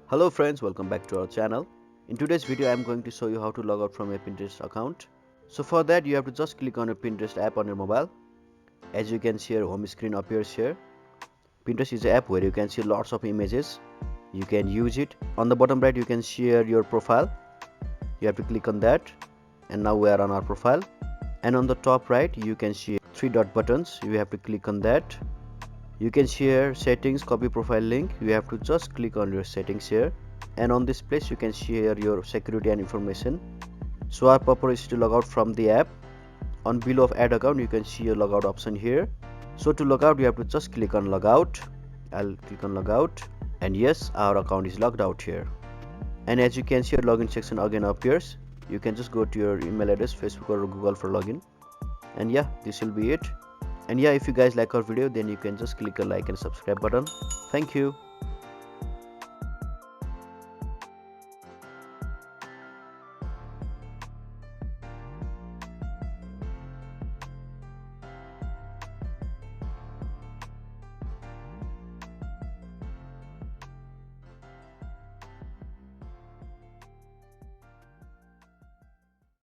Hello friends, welcome back to our channel. In today's video I am going to show you how to log out from a Pinterest account. So for that you have to just click on your Pinterest app on your mobile. As you can see, your home screen appears here. Pinterest is an app where you can see lots of images. You can use it. On the bottom right you can share your profile. You have to click on that, and now we are on our profile. And on the top right you can see three dot buttons. You have to click on that. You can share settings, copy profile link. You have to just click on your settings here, and on this place you can share your security and information. So our purpose is to log out from the app. On below of add account you can see your logout option here. So to log out you have to just click on logout. I'll click on logout, and yes, our account is logged out here. And as you can see, your login section again appears. You can just go to your email address, Facebook or Google for login. And yeah, this will be it. And yeah, if you guys like our video, then you can just click a like and subscribe button. Thank you.